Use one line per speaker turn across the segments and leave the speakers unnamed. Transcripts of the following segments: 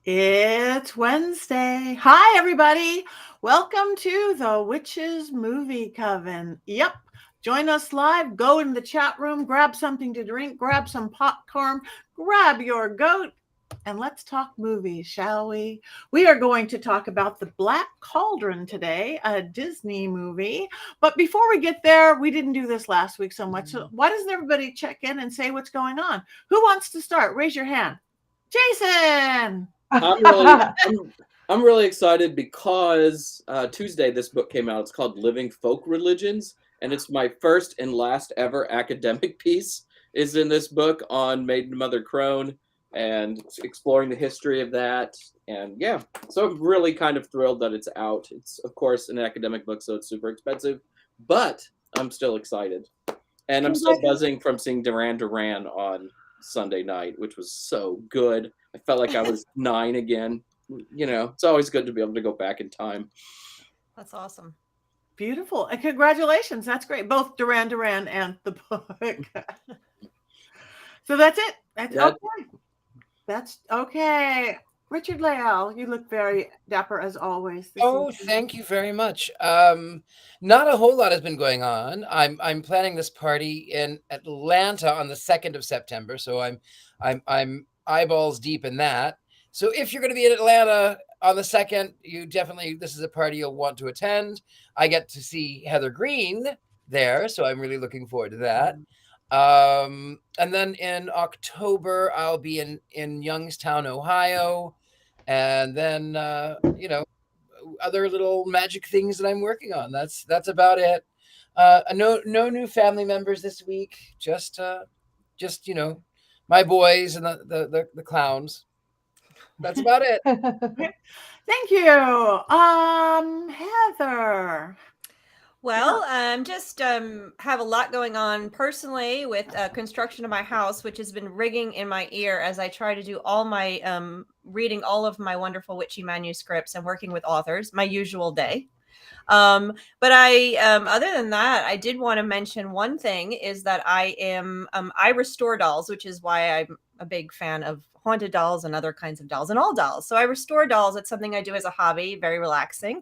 It's Wednesday. Hi, everybody. Welcome to the Witches Movie Coven. Yep. Join us live. Go in the chat room, grab something to drink, grab some popcorn, grab your goat, and let's talk movies, shall we? We are going to talk about the Black Cauldron today, a Disney movie. But before we get there, we didn't do this last week so much. So why doesn't everybody check in and say what's going on? Who wants to start? Raise your hand. Jason.
I'm really, I'm really excited because Tuesday this book came out. It's called Living Folk Religions, and it's my first and last ever academic piece is in this book on Maiden Mother Crone and exploring the history of that. And yeah, so I'm really kind of thrilled that it's out. It's of course an academic book, so it's super expensive, but I'm still excited. And I'm still buzzing from seeing Duran Duran on Sunday night, which was so good. I felt like I was 9 again. You know, it's always good to be able to go back in time.
That's awesome.
Beautiful. And congratulations. That's great. Both Duran Duran and the book. So that's it. That's okay. That's okay. Richard-Lael, you look very dapper as always.
Thank you very much. Not a whole lot has been going on. I'm planning this party in Atlanta on the 2nd of September, so I'm eyeballs deep in that. So if you're going to be in Atlanta on the 2nd, this is a party you'll want to attend. I get to see Heather Greene there, so I'm really looking forward to that. And then in October, I'll be in Youngstown, Ohio. And then, other little magic things that I'm working on. That's about it. No new family members this week. Just my boys and the clowns. That's about it.
Thank you. Heather.
Well, just have a lot going on personally with construction of my house, which has been ringing in my ear as I try to do all my reading all of my wonderful witchy manuscripts and working with authors, my usual day. But I, other than that, I did want to mention one thing is that I restore dolls, which is why I'm a big fan of haunted dolls and other kinds of dolls and all dolls. So I restore dolls. It's something I do as a hobby, very relaxing.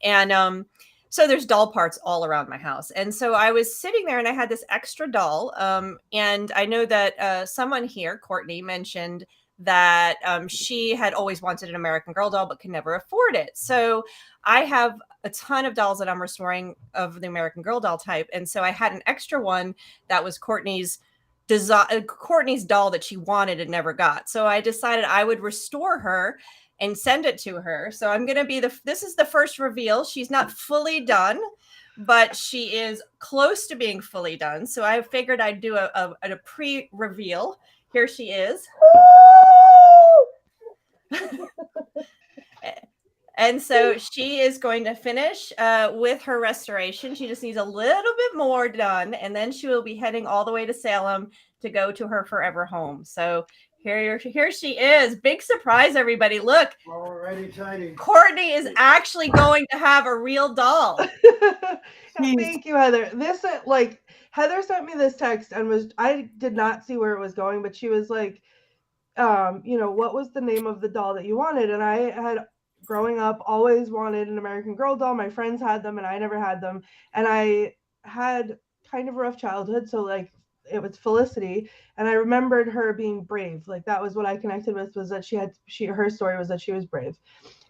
And, so there's doll parts all around my house. And so I was sitting there and I had this extra doll. And I know that someone here, Courtney, mentioned that she had always wanted an American Girl doll, but could never afford it. So I have a ton of dolls that I'm restoring of the American Girl doll type. And so I had an extra one that was Courtney's doll that she wanted and never got. So I decided I would restore her and send it to her. So I'm going to be this is the first reveal. She's not fully done, but she is close to being fully done. So I figured I'd do a pre-reveal. Here she is. And so she is going to finish with her restoration. She just needs a little bit more done. And then she will be heading all the way to Salem to go to her forever home. So here she is. Big surprise, everybody. Look.
Already tidy.
Courtney is actually going to have a real doll.
Thank you, Heather. This Heather sent me this text and I did not see where it was going, but she was like, what was the name of the doll that you wanted? And I had, growing up, always wanted an American Girl doll. My friends had them and I never had them. And I had kind of a rough childhood. So it was Felicity, and I remembered her being brave. Like that was what I connected with, was that her story was that she was brave.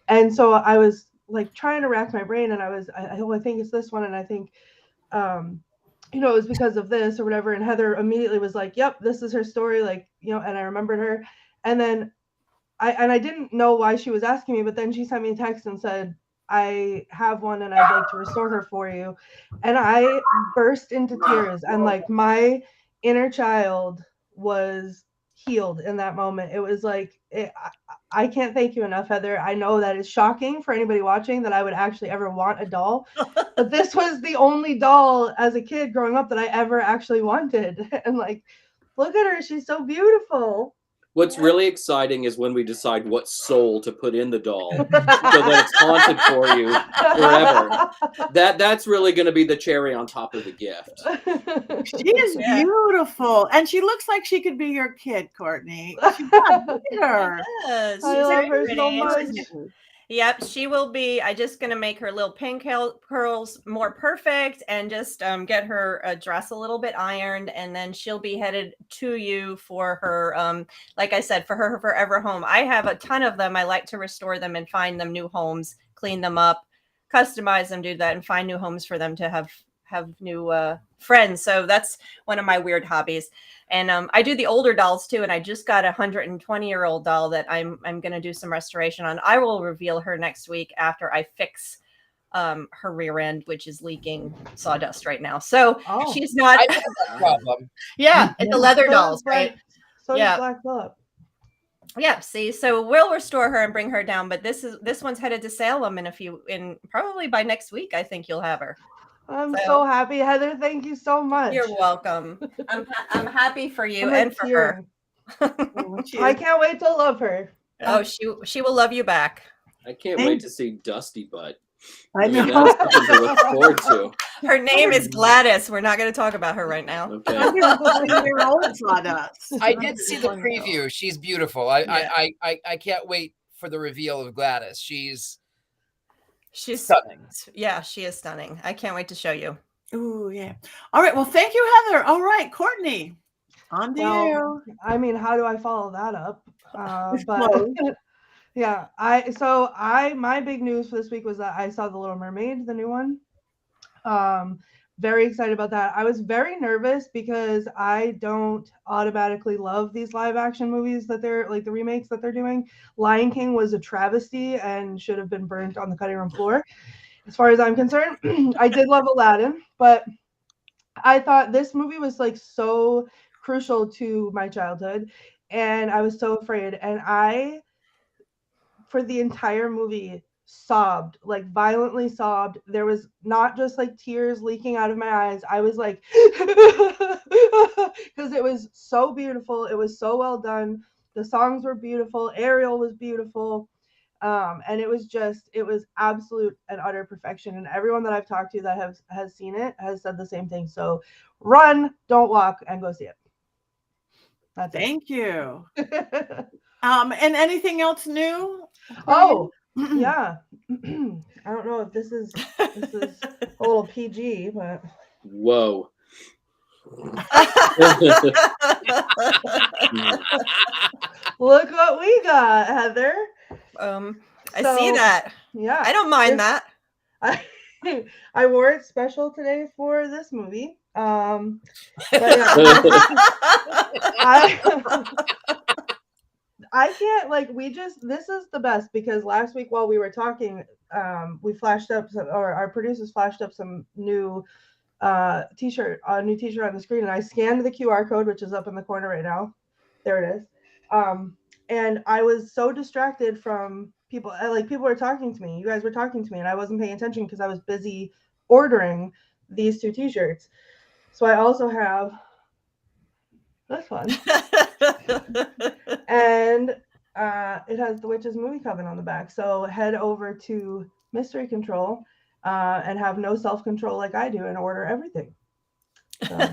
And so I was like trying to rack my brain, and I think it's this one, and I think it was because of this or whatever. And Heather immediately was like, yep, this is her story, and I remembered her. And then I didn't know why she was asking me, but then she sent me a text and said, I have one and I'd like to restore her for you. And I burst into tears, and my inner child was healed in that moment. It was I can't thank you enough, Heather. I know that is shocking for anybody watching that I would actually ever want a doll, but this was the only doll as a kid growing up that I ever actually wanted. And look at her, she's so beautiful.
What's really exciting is when we decide what soul to put in the doll so that it's haunted for you forever. That's really going to be the cherry on top of the gift.
She is beautiful, and she looks like she could be your kid, Courtney. She's not her.
Yes,
I
she's
love
very
her so
pretty.
much.
Yep, she will be. I just gonna make her little pink curls more perfect, and just get her dress a little bit ironed, and then she'll be headed to you for her. Like I said, for her forever home. I have a ton of them. I like to restore them and find them new homes, clean them up, customize them, do that, and find new homes for them to have new friends. So that's one of my weird hobbies. And I do the older dolls too. And I just got a 120-year-old doll that I'm going to do some restoration on. I will reveal her next week after I fix her rear end, which is leaking sawdust right now. So she's not.
I have that problem.
Yeah, it's a leather dolls, right?
So does Black Phillip.
Yeah, see, so we'll restore her and bring her down, but this one's headed to Salem in probably by next week. I think you'll have her.
I'm so happy, Heather. Thank you so much.
You're welcome. I'm happy for you and for her.
I can't wait to love her.
Oh, she will love you back.
I can't wait to see Dusty Butt.
I know.
That's something to look forward to.
Her name is Gladys. We're not going to talk about her right now.
Okay.
I did see the preview. She's beautiful. I can't wait for the reveal of Gladys. She's stunning.
Yeah, she is stunning. I can't wait to show you.
Oh, yeah. All right. Well, thank you, Heather. All right, Courtney, on to you.
I mean, how do I follow that up? But yeah, my big news for this week was that I saw The Little Mermaid, the new one. Very excited about that. I was very nervous because I don't automatically love these live action movies that they're like the remakes that they're doing. Lion King was a travesty and should have been burnt on the cutting room floor. As far as I'm concerned, I did love Aladdin, but I thought this movie was like so crucial to my childhood, and I was so afraid. And I, for the entire movie, sobbed, like violently sobbed. There was not just like tears leaking out of my eyes. I was like, because it was so beautiful. It was so well done. The songs were beautiful. Ariel was beautiful. And it was absolute and utter perfection. And everyone that I've talked to that has seen it has said the same thing. So run, don't walk, and go see it.
Thank you. And anything else new?
Yeah. I don't know if this is a little PG, but
whoa.
Look what we got, Heather.
I see that.
Yeah.
I don't mind that.
I wore it special today for this movie. But yeah. I can't, like, this is the best because last week while we were talking, we flashed up our producers flashed up some new t-shirt on the screen, and I scanned the QR code, which is up in the corner right now. There it is. And I was so distracted from people, people were talking to me. You guys were talking to me, and I wasn't paying attention because I was busy ordering these two t-shirts. So I also have this one. And it has the Witches Movie Coven on the back. So head over to Mystery Control and have no self-control like I do and order everything. So.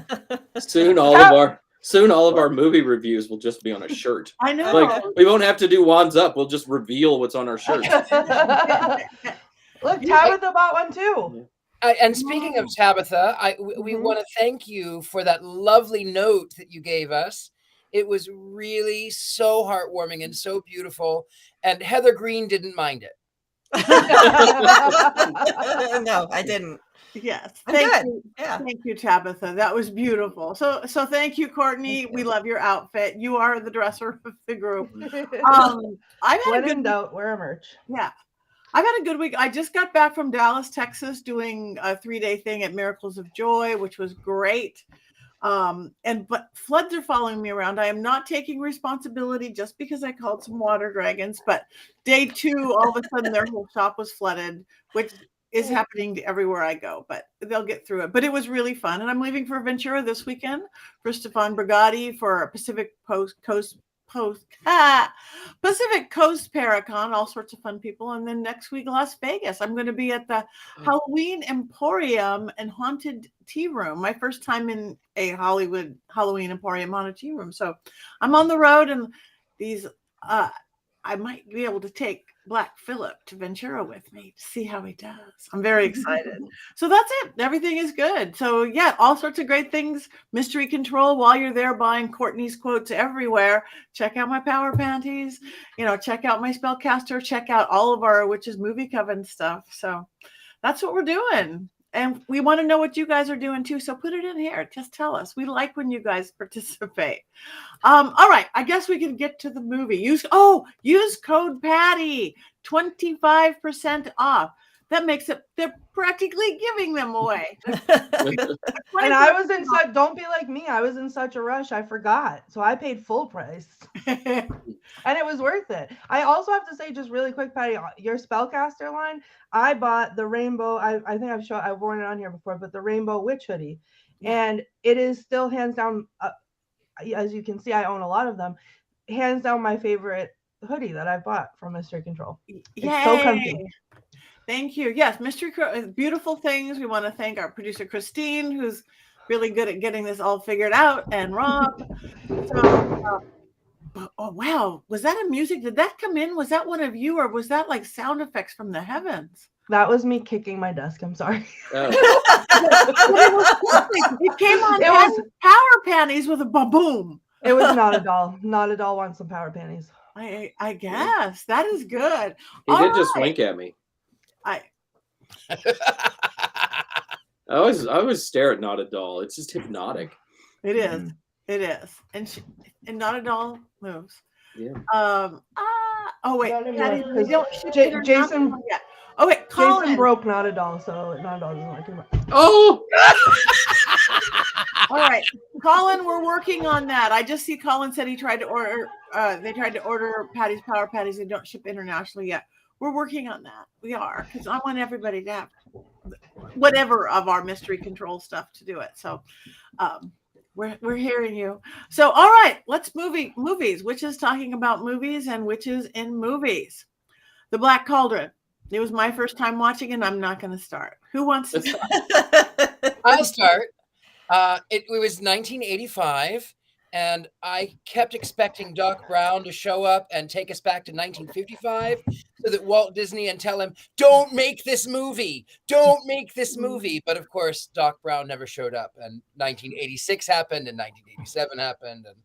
Soon all of our movie reviews will just be on a shirt.
I know.
Like, we won't have to do wands up. We'll just reveal what's on our shirt.
Look, Tabitha bought one too.
And speaking of Tabitha, we want to thank you for that lovely note that you gave us. It was really so heartwarming and so beautiful. And Heather Greene didn't mind it.
No, I didn't.
Yes.
Thank you. Yeah.
Thank you, Tabitha. That was beautiful. So thank you, Courtney. We love your outfit. You are the dresser of the group. I've had
when in doubt, wear a merch.
Yeah. I've had a good week. I just got back from Dallas, Texas, doing a 3-day thing at Miracles of Joy, which was great. But floods are following me around. I am not taking responsibility just because I called some water dragons, but day 2, all of a sudden their whole shop was flooded, which is happening to everywhere I go, but they'll get through it. But it was really fun. And I'm leaving for Ventura this weekend for Stefan Brigatti for a Pacific Coast Pacific Coast Paracon, all sorts of fun people. And then next week, Las Vegas. I'm going to be at the Halloween Emporium and Haunted Tea Room. My first time in a Hollywood Halloween Emporium Haunted Tea Room. So I'm on the road, and these, I might be able to take Black Phillip to Ventura with me to see how he does. I'm very excited. So that's it. Everything is good. So yeah, all sorts of great things. Mystery Control while you're there, buying Courtney's quotes everywhere. Check out my Power Panties. Check out my Spellcaster. Check out all of our Witches Movie Coven stuff. So that's what we're doing. And we want to know what you guys are doing too. So put it in here. Just tell us. We like when you guys participate. All right. I guess we can get to the movie. Use code Patti, 25% off. That makes it, they're practically giving them away.
And I was in such, don't be like me. I was in such a rush. I forgot. So I paid full price. And it was worth it. I also have to say, just really quick, Patti, your Spellcaster line, I bought the rainbow. I think I've worn it on here before, but the rainbow witch hoodie. And it is still hands down, as you can see, I own a lot of them. Hands down my favorite hoodie that I bought from Mystery Control. It's so comfy.
Thank you. Yes, Mystery beautiful things. We want to thank our producer Christine, who's really good at getting this all figured out, and Roth. So, oh wow, was that a music? Did that come in? Was that one of you, or was that like sound effects from the heavens?
That was me kicking my desk. I'm sorry.
It came on. It was Power Panties with a boom.
It was Not a Doll. Not a Doll wants some Power Panties.
I guess that is good.
He did just wink at me. I always stare at Not a Doll. It's just hypnotic.
It is. It is. And Not a Doll moves.
Yeah.
Oh wait.
Jason.
Yeah. Oh wait. Colin.
Jason broke Not a Doll, so Not a Doll doesn't like too much.
Oh.
All right, Colin. We're working on that. I just see Colin said he tried to order. They tried to order Patti's Power Patties. They don't ship internationally yet. We're working on that. We are, because I want everybody to have whatever of our Mystery Control stuff to do it. So we're hearing you. So all right, let's movies. Witches talking about movies and witches in movies. The Black Cauldron. It was my first time watching, and I'm not going to start. Who wants to start?
I'll start. It was 1985. And I kept expecting Doc Brown to show up and take us back to 1955 so that Walt Disney and tell him, don't make this movie. Don't make this movie. But of course, Doc Brown never showed up. And 1986 happened and 1987 happened. And,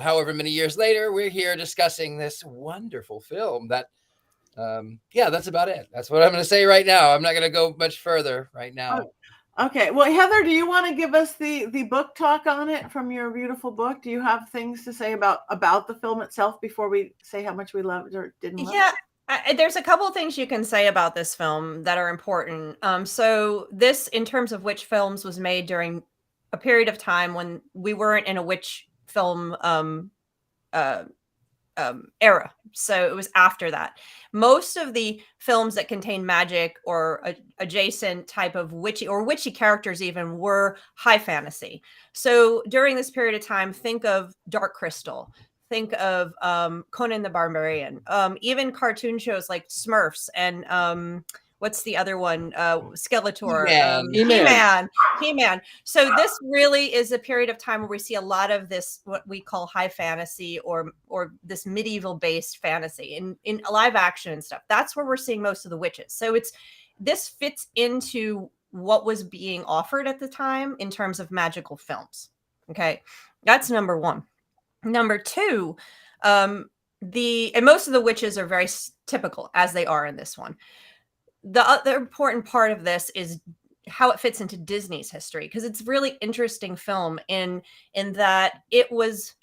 however many years later, we're here discussing this wonderful film that, that's about it. That's what I'm going to say right now. I'm not going to go much further right now.
Okay. Well, Heather, do you want to give us the book talk on it from your beautiful book? Do you have things to say about the film itself before we say how much we loved or didn't love it?
Yeah, there's a couple of things you can say about this film that are important. So this, in terms of witch films, was made during a period of time when we weren't in a witch film era. So it was after that. Most of the films that contain magic or adjacent type of witchy characters even were high fantasy. So during this period of time, think of Dark Crystal, think of Conan the Barbarian, even cartoon shows like Smurfs and what's the other one? Skeletor, He-Man. So this really is a period of time where we see a lot of this, what we call high fantasy or this medieval based fantasy in live action and stuff. That's where we're seeing most of the witches. So this fits into what was being offered at the time in terms of magical films. Okay. That's number one. Number two, and most of the witches are very typical as they are in this one. The other important part of this is how it fits into Disney's history, because it's a really interesting film in that it was,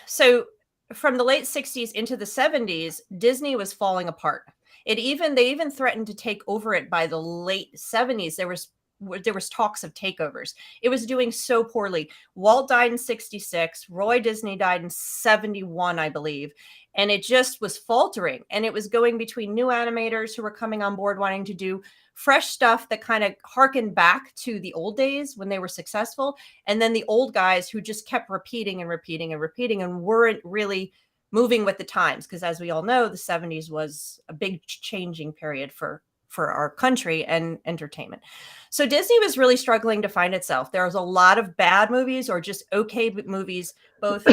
so from the late 60s into the 70s, Disney was falling apart. They even threatened to take over it by the late 70s. There was there was talks of takeovers. It was doing so poorly. Walt died in 66. Roy Disney died in 71, I believe. And it just was faltering. And it was going between new animators who were coming on board wanting to do fresh stuff that kind of harkened back to the old days when they were successful. And then the old guys who just kept repeating and repeating and repeating and weren't really moving with the times. Because as we all know, the 70s was a big changing period for our country and entertainment. So Disney was really struggling to find itself. There was a lot of bad movies or just okay movies, both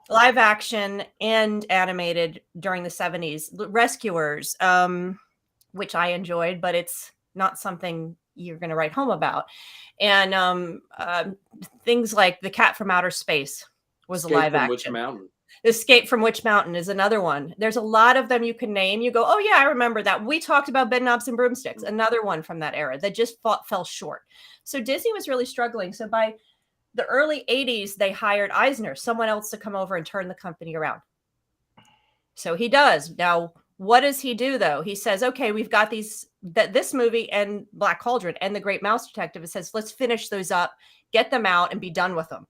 live action and animated during the 70s. Rescuers, which I enjoyed, but it's not something you're going to write home about. And things like The Cat from Outer Space was a live action.
Witch Mountain.
Escape from Witch Mountain is another one. There's a lot of them you can name. You go, oh yeah, I remember that. We talked about Bed Knobs and Broomsticks, another one from that era that just fell short. So Disney was really struggling. So by the early 80s, they hired Eisner, someone else, to come over and turn the company around. So he does. Now, what does he do though? He says, okay, we've got this movie and Black Cauldron and The Great Mouse Detective. It says, let's finish those up, get them out and be done with them.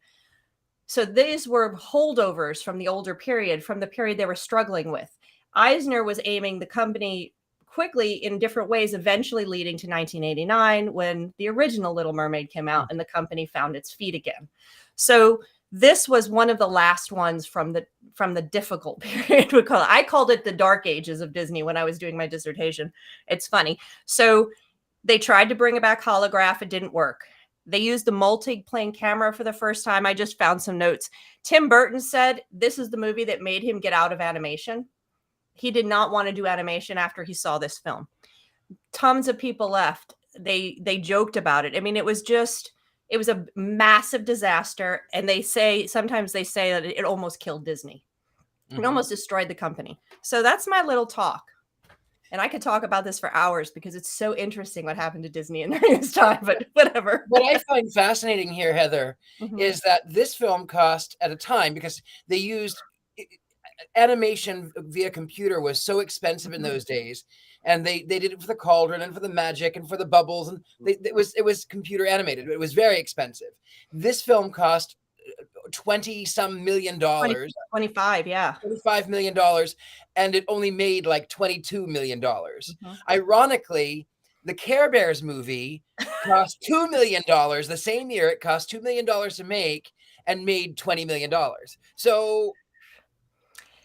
So these were holdovers from the older period, from the period they were struggling with. Eisner was aiming the company quickly in different ways, eventually leading to 1989 when the original Little Mermaid came out and the company found its feet again. So this was one of the last ones from the difficult period. I called it the dark ages of Disney when I was doing my dissertation. It's funny. So they tried to bring it back holograph. It didn't work. They used the multi-plane camera for the first time. I just found some notes. Tim Burton said this is the movie that made him get out of animation. He did not want to do animation after he saw this film. Tons of people left. They joked about it. I mean, it was a massive disaster. And sometimes they say that it almost killed Disney. Mm-hmm. It almost destroyed the company. So that's my little talk. And I could talk about this for hours because it's so interesting what happened to Disney in during this time, but whatever.
What I find fascinating here, Heather, is that this film cost at a time, because they used animation via computer was so expensive in those days. And they did it for the Cauldron and for the Magic and for the Bubbles. And it was computer animated. It was very expensive. This film cost $20-some million.
25, yeah.
$25 million. And it only made like $22 million. Ironically, the Care Bears movie cost $2 million the same year. It cost $2 million to make and made $20 million. So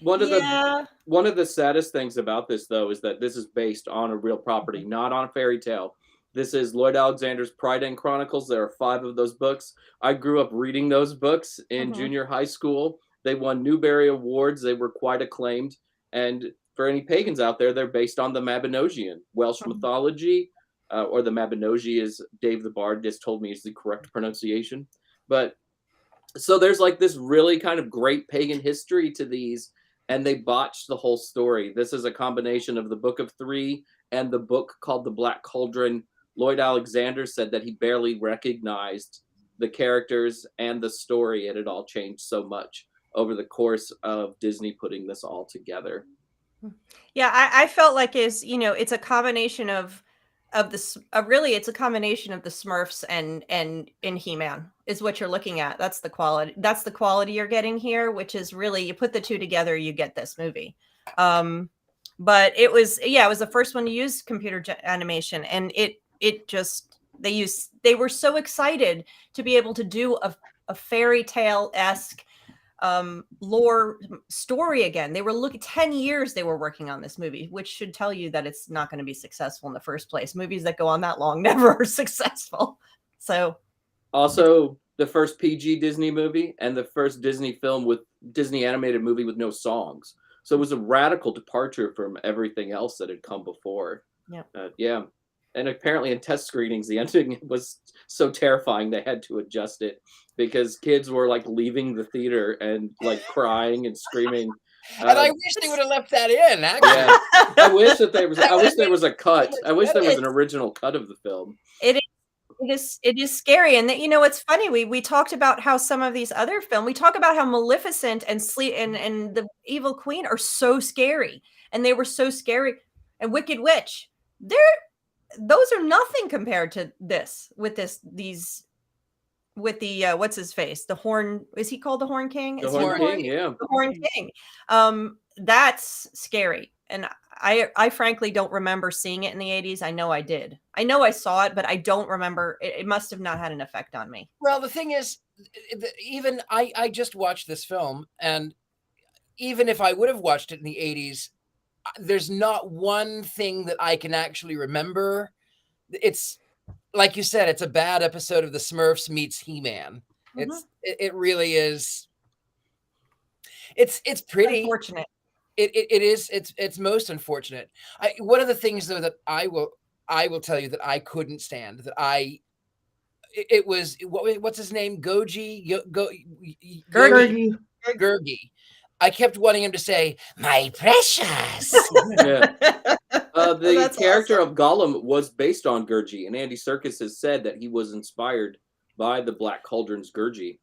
one of the saddest things about this, though, is that this is based on a real property, not on a fairy tale. This is Lloyd Alexander's Pride and Chronicles. There are 5 of those books. I grew up reading those books in junior high school. They won Newbery Awards. They were quite acclaimed. And for any pagans out there, they're based on the Mabinogion, Welsh mythology, or the Mabinogi, as Dave the Bard just told me is the correct pronunciation. But so there's like this really kind of great pagan history to these, and they botched the whole story. This is a combination of the Book of Three and the book called The Black Cauldron. Lloyd Alexander said that he barely recognized the characters and the story. It had all changed so much over the course of Disney putting this all together.
Yeah, I felt like it's a combination of it's a combination of the Smurfs and He-Man is what you're looking at. That's the quality. That's the quality you're getting here, which is really, you put the two together, you get this movie. But it was the first one to use computer animation, and they were so excited to be able to do a fairy tale-esque lore story again. They were 10 years they were working on this movie, which should tell you that it's not going to be successful in the first place. Movies that go on that long never are successful. So
also the first PG Disney movie and the first Disney animated movie with no songs. So it was a radical departure from everything else that had come before. Yeah. And apparently in test screenings, the ending was so terrifying they had to adjust it because kids were like leaving the theater and like crying and screaming.
And I wish they would have left that in. Actually.
Yeah, I wish there was a cut. I wish there was an original cut of the film.
It is scary. And it's funny. We talked about how some of these other films, we talk about how Maleficent and and the Evil Queen are so scary, and they were so scary. And Wicked Witch, those are nothing compared to this. With the what's his face? The Horn, is he called the Horn King?
The Horn King, yeah.
The Horn King. That's scary. And I frankly don't remember seeing it in the 80s. I know I did. I know I saw it, but I don't remember. It must have not had an effect on me.
Well, the thing is, even I just watched this film, and even if I would have watched it in the 80s, there's not one thing that I can actually remember. It's like you said, it's a bad episode of the Smurfs meets He-Man.
Mhm.
It really is. It's pretty
Unfortunate.
It is. It's most unfortunate. One of the things though that I will tell you that I couldn't stand, that it was what's his name? Gurgi. I kept wanting him to say, "My precious."
Yeah. The
That's
character
awesome.
of Gollum was based on Gurgi, and Andy Serkis has said that he was inspired by the Black Cauldron's Gurgi.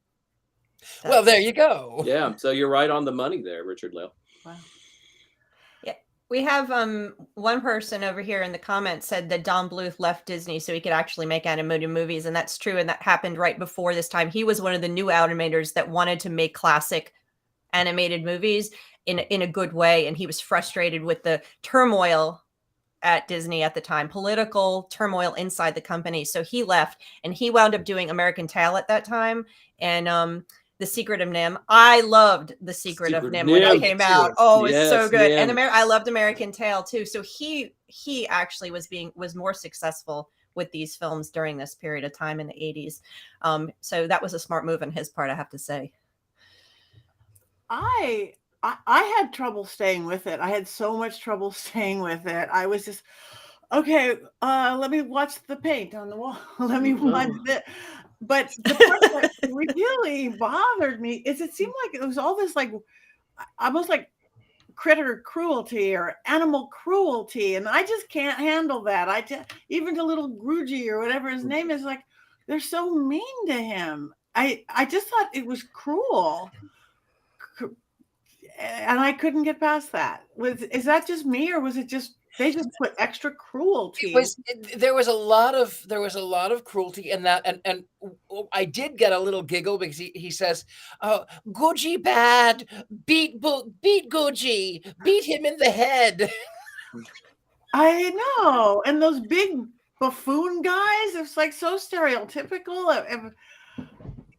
Well, there you go.
Yeah, so you're right on the money there, Richard-Lael.
Wow.
Yeah, we have one person over here in the comments said that Don Bluth left Disney so he could actually make animated movies, and that's true. And that happened right before this time. He was one of the new animators that wanted to make classic animated movies in a good way, and he was frustrated with the turmoil at Disney at the time, political turmoil inside the company. So he left, and he wound up doing American Tail at that time, and The Secret of Nim. I loved The Secret of Nim when it came out. Oh, it's so good.
Nim.
And I loved American Tail too. So he actually was more successful with these films during this period of time in the 80s. So that was a smart move on his part, I have to say.
I had trouble staying with it. I had so much trouble staying with it. I was just, okay, let me watch the paint on the wall. Let me watch it. But the part that really bothered me is it seemed like it was all this like almost like critter cruelty or animal cruelty, and I just can't handle that. Even the little Grugy or whatever his name is, like they're so mean to him. I just thought it was cruel. And I couldn't get past that. Is that just me, or was it just they just put extra cruelty?
There was a lot of cruelty in that, and I did get a little giggle because he says, "Oh, Gucci bad, beat Gucci, beat him in the head."
I know, and those big buffoon guys. It's like so stereotypical.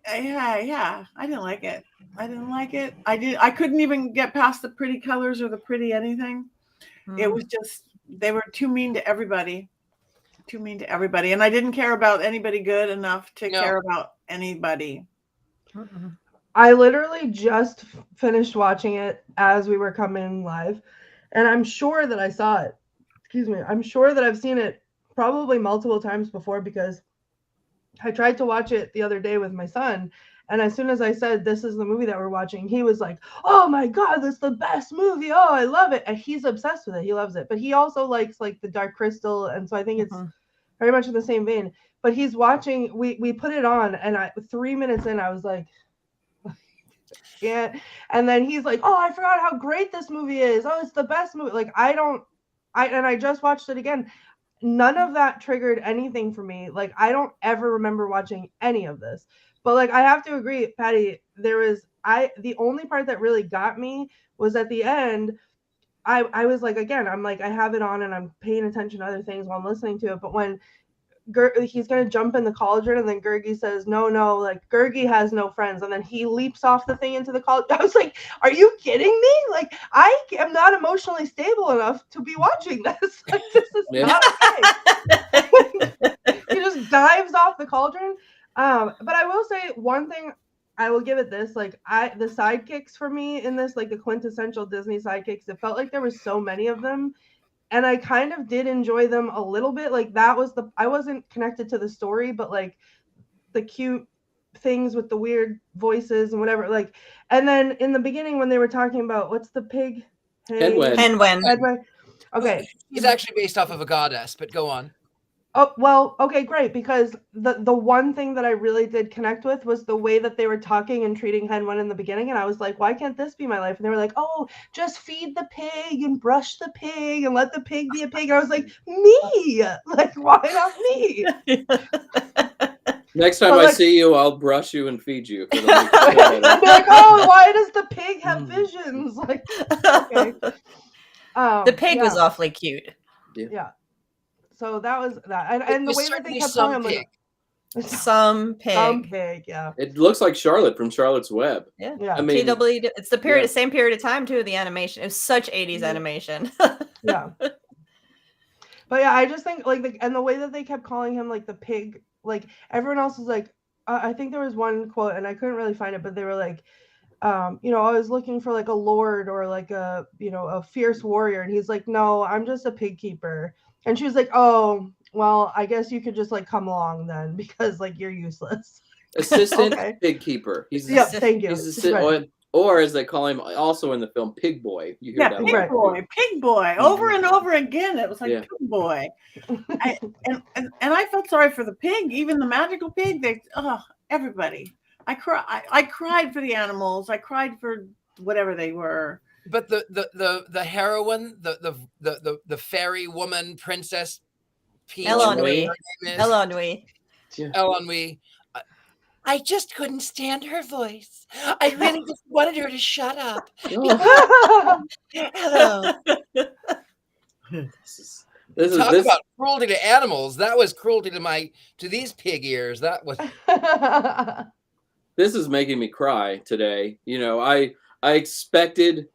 Yeah, I didn't like it. I couldn't even get past the pretty colors or the pretty anything. It was just, they were too mean to everybody. And I didn't care about anybody good enough to care about anybody.
I literally just finished watching it as we were coming live, and I'm sure that I saw it. Excuse me. I'm sure that I've seen it probably multiple times before, because I tried to watch it the other day with my son, and as soon as I said, this is the movie that we're watching, he was like, oh my God, this is the best movie. Oh, I love it. And he's obsessed with it. He loves it. But he also likes like the Dark Crystal. And so I think it's very much in the same vein. But he's watching, we put it on, and 3 minutes in, I was like, yeah. And then he's like, oh, I forgot how great this movie is. Oh, it's the best movie. Like, I just watched it again. None of that triggered anything for me. Like, I don't ever remember watching any of this. But like, I have to agree, Patti, the only part that really got me was at the end. I was like, again, I'm like, I have it on and I'm paying attention to other things while I'm listening to it. But when he's going to jump in the cauldron, and then Gurgi says, no, like Gurgi has no friends. And then he leaps off the thing into the cauldron. I was like, are you kidding me? Like, I am not emotionally stable enough to be watching this. Like, this is not okay. He just dives off the cauldron. But I will say one thing, I will give it this, like the sidekicks for me in this, like the quintessential Disney sidekicks, it felt like there were so many of them, and I kind of did enjoy them a little bit. Like I wasn't connected to the story, but like the cute things with the weird voices and whatever, like, and then in the beginning when they were talking about what's the pig?
Henwen.
Okay.
He's actually based off of a goddess, but go on.
Oh, well, okay, great. Because the one thing that I really did connect with was the way that they were talking and treating Hen-Wen in the beginning. And I was like, why can't this be my life? And they were like, oh, just feed the pig and brush the pig and let the pig be a pig. And I was like, me? Like, why not me?
Next time
But,
I
like-
see you, I'll brush you and feed you. It'll make you feel
I'd
better.
be like, oh, why does the pig have visions? Like, okay.
The pig
yeah.
was awfully cute.
Yeah. So that was that. And the
was
way that
certainly
they kept
some
calling him
pig.
like
Some pig.
some pig, yeah.
It looks like Charlotte from Charlotte's Web.
Yeah.
Yeah.
I mean,
TW, it's the period,
yeah.
same period of time too. The animation, it was such 80s animation.
Yeah. But yeah, I just think like and the way that they kept calling him like the pig, like everyone else was like, I think there was one quote and I couldn't really find it, but they were like, you know, I was looking for like a lord or like a, you know, a fierce warrior, and he's like, no, I'm just a pig keeper. And she was like, oh, well, I guess you could just like come along then because like you're useless.
Assistant
Okay.
pig keeper. He's
Yep, thank you.
He's
Right.
or as they call him also in the film, Pig Boy. You hear
Yeah,
that
pig
a lot.
Right.
boy, over and over again. It was like
Yeah.
pig boy. And I felt sorry for the pig, even the magical pig. Everybody. I cried for the animals. I cried for whatever they were.
But the heroine, the fairy woman, princess Peach,
Elonwy.
whatever her name is,
Elonwy.
Elonwy. I just couldn't stand her voice. I really just wanted her to shut up.
Oh,
Hello.
this
Talk
is
about cruelty to animals. That was cruelty to these pig ears. That was
this is making me cry today. You know, I expected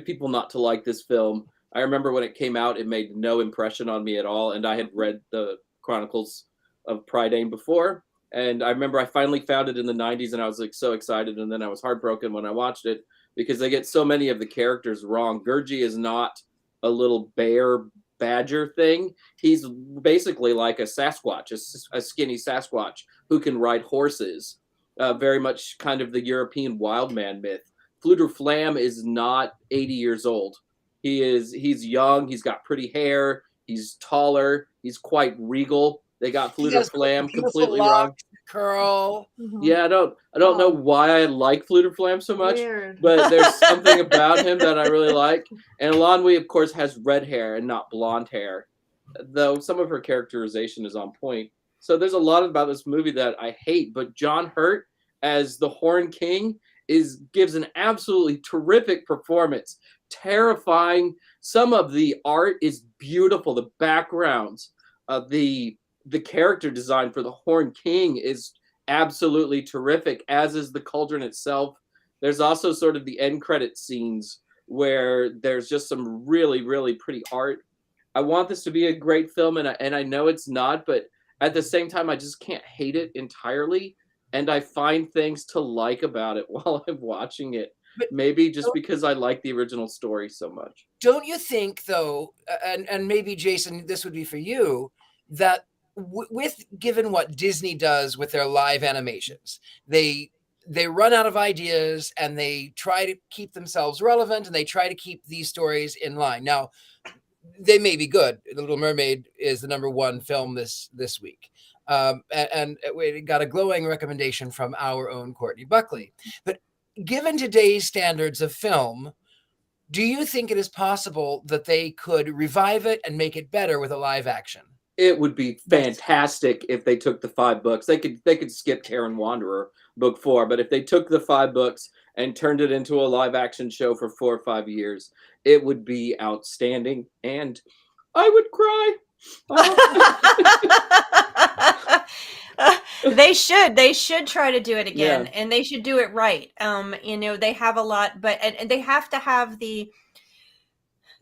people not to like this film. I remember when it came out, it made no impression on me at all, and I had read the Chronicles of Prydain before. And I remember I finally found it in the 90s and I was like so excited. And then I was heartbroken when I watched it because they get so many of the characters wrong. Gurgi is not a little bear badger thing. He's basically like a Sasquatch, a skinny Sasquatch who can ride horses. Very much kind of the European wild man myth. Fluter Flam is not 80 years old. He's young. He's got pretty hair. He's taller. He's quite regal. They got Fluter Flam completely wrong.
Curl.
Yeah, I don't know why I like Fluter Flam so much,
Weird.
but there's something about him that I really like. And Elonwy, of course, has red hair and not blonde hair, though some of her characterization is on point. So there's a lot about this movie that I hate, but John Hurt as the Horn King gives an absolutely terrific performance. Terrifying. Some of the art is beautiful. The backgrounds, the character design for the Horn King is absolutely terrific, as is the cauldron itself. There's also sort of the end credit scenes where there's just some really, really pretty art. I want this to be a great film, and I know it's not, but at the same time, I just can't hate it entirely. And I find things to like about it while I'm watching it. But maybe just because I like the original story so much.
Don't you think, though, and maybe, Jason, this would be for you, that with given what Disney does with their live animations, they run out of ideas and they try to keep themselves relevant and they try to keep these stories in line. Now, they may be good. The Little Mermaid is the #1 film this week. And we got a glowing recommendation from our own Courtney Buckley. But given today's standards of film, do you think it is possible that they could revive it and make it better with a live action?
It would be fantastic if they took the 5 books. They could skip Karen Wanderer book 4, but if they took the 5 books and turned it into a live action show for 4 or 5 years, it would be outstanding, and I would cry.
They should try to do it again, and they should do it right. You know, they have a lot, but and they have to have the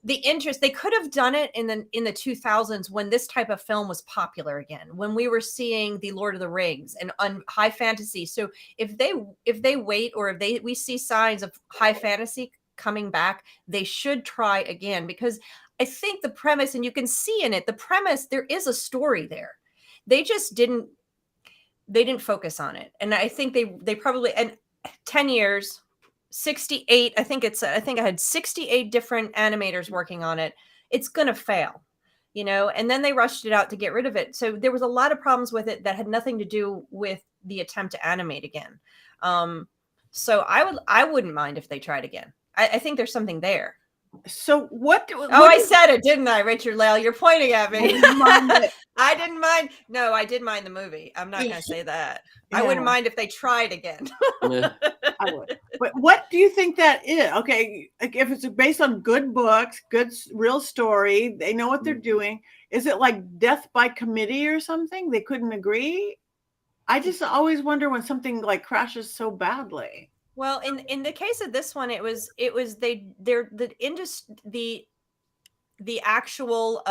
interest. They could have done it in the 2000s when this type of film was popular again, when we were seeing the Lord of the Rings and high fantasy. So if they wait, or if we see signs of high fantasy coming back, they should try again, because I think the premise, and you can see in it, the premise, there is a story there. They just didn't focus on it. And I think they probably, and 10 years, 68, I think I had 68 different animators working on it. It's going to fail. and then they rushed it out to get rid of it. So there was a lot of problems with it that had nothing to do with the attempt to animate again. So I wouldn't mind if they tried again. I think there's something there.
So what?
I said it, didn't I, Richard-Lael? You're pointing at me. I didn't mind. No, I did mind the movie. I'm not going to say that. Yeah. I wouldn't mind if they tried again.
I would. But what do you think that is? Okay, if it's based on good books, good real story, they know what they're doing. Is it like death by committee or something? They couldn't agree. I just always wonder when something like crashes so badly.
Well, in the case of this one, the actual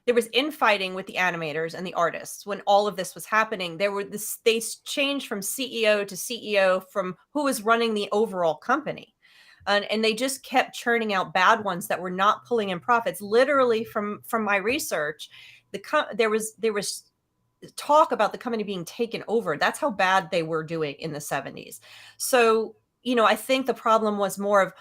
there was infighting with the animators and the artists when all of this was happening. They changed from CEO to CEO from who was running the overall company, and they just kept churning out bad ones that were not pulling in profits. Literally, from my research, there was talk about the company being taken over. That's how bad they were doing in the 70s. So, I think the problem was more of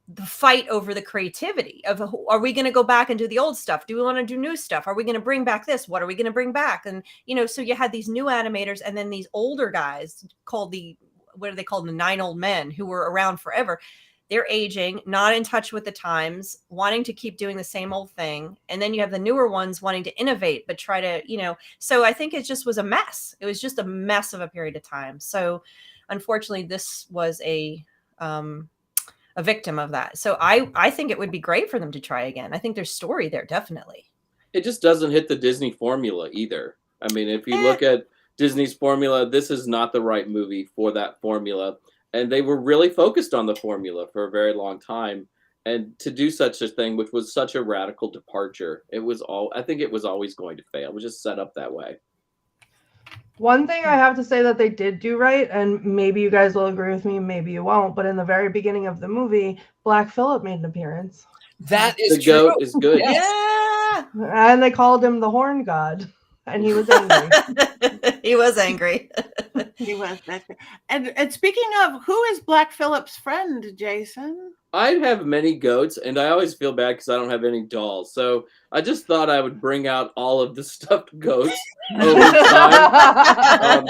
the fight over the creativity of, are we going to go back and do the old stuff? Do we want to do new stuff? Are we going to bring back this? What are we going to bring back? And, so you had these new animators and then these older guys called what are they called? The 9 old men who were around forever. They're aging, not in touch with the times, wanting to keep doing the same old thing. And then you have the newer ones wanting to innovate, but try to, so I think it just was a mess. It was just a mess of a period of time. So unfortunately, this was a victim of that. So I think it would be great for them to try again. I think there's story there, definitely.
It just doesn't hit the Disney formula either. I mean, if you look at Disney's formula, this is not the right movie for that formula. And they were really focused on the formula for a very long time. And to do such a thing, which was such a radical departure, I think it was always going to fail. It was just set up that way.
One thing I have to say that they did do right, and maybe you guys will agree with me, maybe you won't, but in the very beginning of the movie, Black Phillip made an appearance.
That is
the
true.
goat is good.
Yeah.
And they called him the Horn God. And he was angry.
He was angry.
He was. And speaking of, who is Black Phillip's friend, Jason?
I have many goats, and I always feel bad because I don't have any dolls. So I just thought I would bring out all of the stuffed goats over time.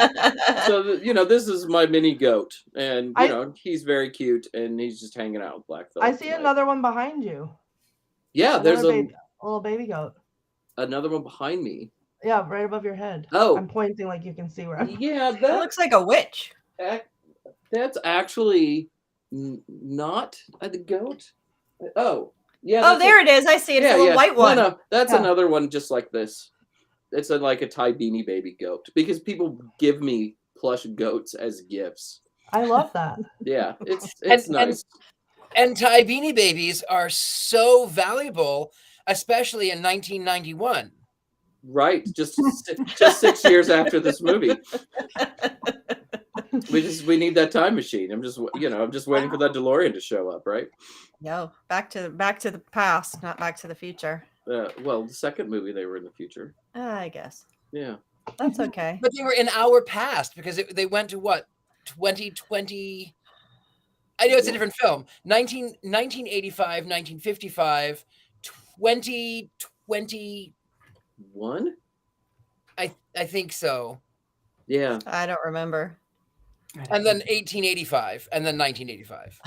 This is my mini goat, and he's very cute, and he's just hanging out with Black Phillip.
I see another one behind you.
Yeah, there's a
little baby goat.
Another one behind me.
Yeah, right above your head.
Oh.
I'm pointing like you can see where I'm.
Yeah,
that looks like a witch.
That's actually not the goat. Oh, yeah.
Oh, there it is. I see it. It's a little white one.
No, that's another one just like this. It's like a Thai beanie baby goat because people give me plush goats as gifts.
I love that.
Yeah, it's nice.
And Thai beanie babies are so valuable, especially in 1991.
Right, just 6 years after this movie. We need that time machine. I'm just waiting for that DeLorean to show up, right?
No, back to the past, not back to the future.
Well, the second movie they were in the future.
I guess.
Yeah,
that's okay.
But they were in our past because they went to what 2020. I know it's a different film. 1985, 1955, 2020.
One?
I think so.
Yeah.
I don't remember.
And then 1885 and then 1985.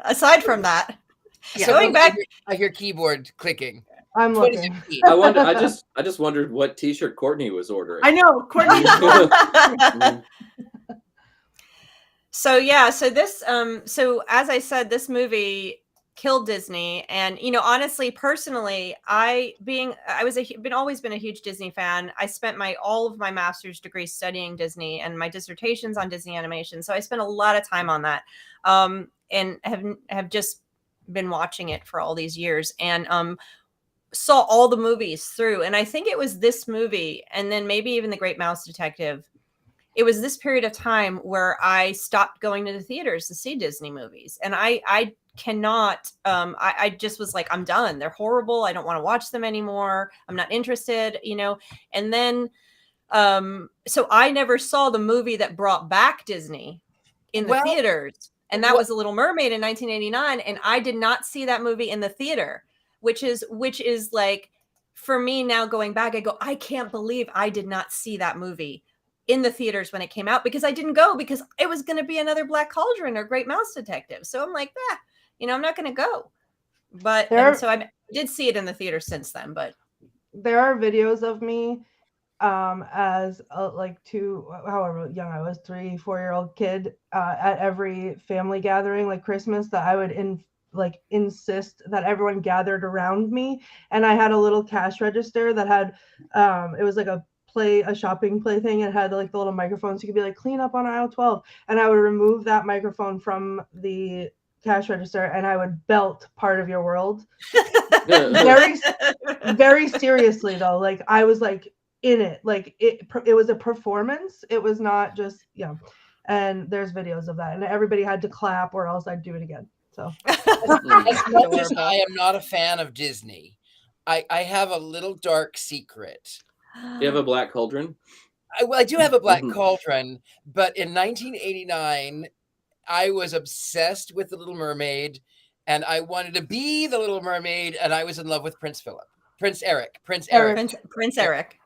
Aside from that,
so going back, I hear keyboard clicking.
I'm looking.
I just wondered what T-shirt Courtney was ordering.
I know, Courtney.
So this so as I said, this movie killed Disney. And honestly, personally, I've always been a huge Disney fan. I spent all of my master's degree studying Disney and my dissertations on Disney animation, so I spent a lot of time on that, and have just been watching it for all these years, and saw all the movies through. And I think it was this movie, and then maybe even The Great Mouse Detective. It was this period of time where I stopped going to the theaters to see Disney movies, and I cannot. I just was like, I'm done. They're horrible. I don't want to watch them anymore. I'm not interested. And then, so I never saw the movie that brought back Disney in the theaters And that was The Little Mermaid in 1989. And I did not see that movie in the theater, which is like, for me now going back, I go, I can't believe I did not see that movie in the theaters when it came out, because I didn't go because it was going to be another Black Cauldron or Great Mouse Detective. So I'm like, I'm not going to go. But so I did see it in the theater since then. But
there are videos of me as like however young I was, 3-4-year-old kid at every family gathering, like Christmas, that I would insist that everyone gathered around me, and I had a little cash register that had it was like a shopping play thing. It had like the little microphone, so you could be like, clean up on aisle 12, and I would remove that microphone from the cash register and I would belt Part of Your World. very very seriously though, like I was like in it, like it was a performance. It was not just and there's videos of that, and everybody had to clap or else I'd do it again. So
as much as I am not a fan of Disney, I have a little dark secret.
You have a Black Cauldron?
I do have a Black Cauldron, but in 1989, I was obsessed with The Little Mermaid, and I wanted to be The Little Mermaid, and I was in love with Prince Eric. Yeah. Prince Eric.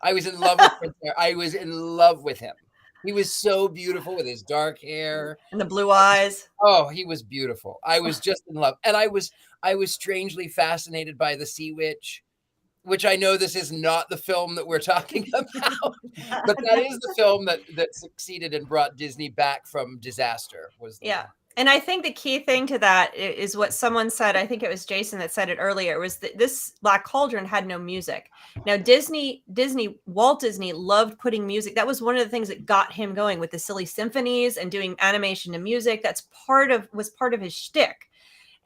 I was in love with Prince Eric. I was in love with him. He was so beautiful with his dark hair
and the blue eyes.
Oh, he was beautiful. I was just in love. And I was strangely fascinated by The Sea Witch, which I know this is not the film that we're talking about, but that is the film that succeeded and brought Disney back from disaster.
And I think the key thing to that is what someone said. I think it was Jason that said it earlier, was that this Black Cauldron had no music. Now, Walt Disney loved putting music. That was one of the things that got him going with the silly symphonies and doing animation and music. That's was part of his shtick.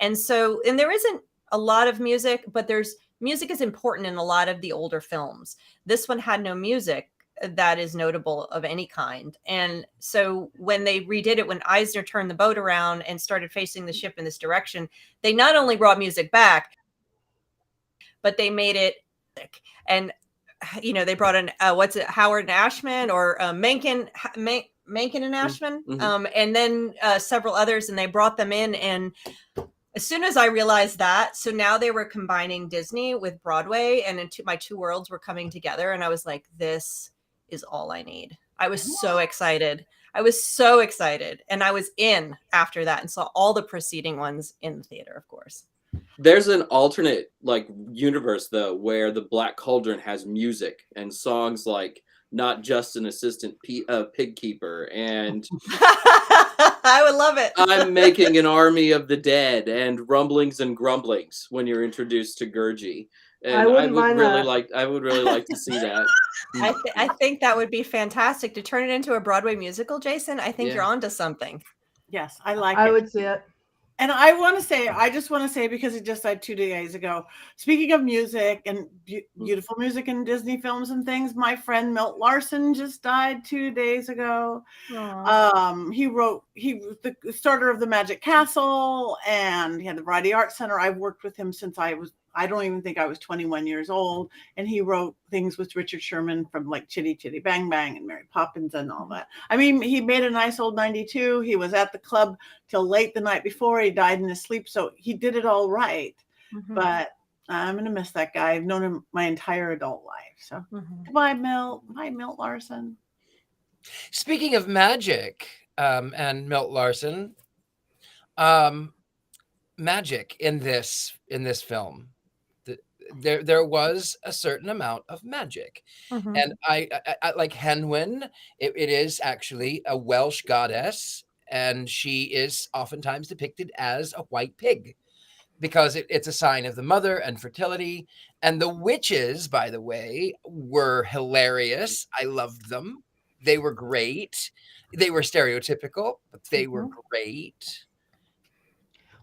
And there isn't a lot of music, but music is important in a lot of the older films. This one had no music that is notable of any kind. And so when they redid it, when Eisner turned the boat around and started facing the ship in this direction, they not only brought music back, but they made it, and they brought in Howard and Ashman, or Menken and Ashman, and then several others, and they brought them in. And as soon as I realized that, so now they were combining Disney with Broadway, and my two worlds were coming together, and I was like, this is all I need. I was so excited. And I was in after that and saw all the preceding ones in the theater, of course.
There's an alternate universe though, where the Black Cauldron has music and songs like Not Just an Assistant Pig Keeper and
I would love it.
I'm Making an Army of the Dead and Rumblings and Grumblings when you're introduced to Gurgi. And I would really like to see that.
I think that would be fantastic to turn it into a Broadway musical, Jason. I think you're onto something.
Yes, I like it.
I would see it.
And I just want to say, because it just died 2 days ago, speaking of music and beautiful music in Disney films and things, my friend Milt Larson just died 2 days ago. He was the starter of the Magic Castle, and he had the Variety Arts Center. I've worked with him since I don't even think I was 21 years old. And he wrote things with Richard Sherman from like Chitty Chitty Bang Bang and Mary Poppins and all that. I mean, he made a nice old 92. He was at the club till late the night before. He died in his sleep. So he did it all right. But I'm going to miss that guy. I've known him my entire adult life. So goodbye, Milt. Bye, Milt Larson.
Speaking of magic and Milt Larson, magic in this film. There was a certain amount of magic, and I like Henwen. It is actually a Welsh goddess, and she is oftentimes depicted as a white pig because it's a sign of the mother and fertility. And the witches, by the way, were hilarious. I loved them. They were great. They were stereotypical, but they were great.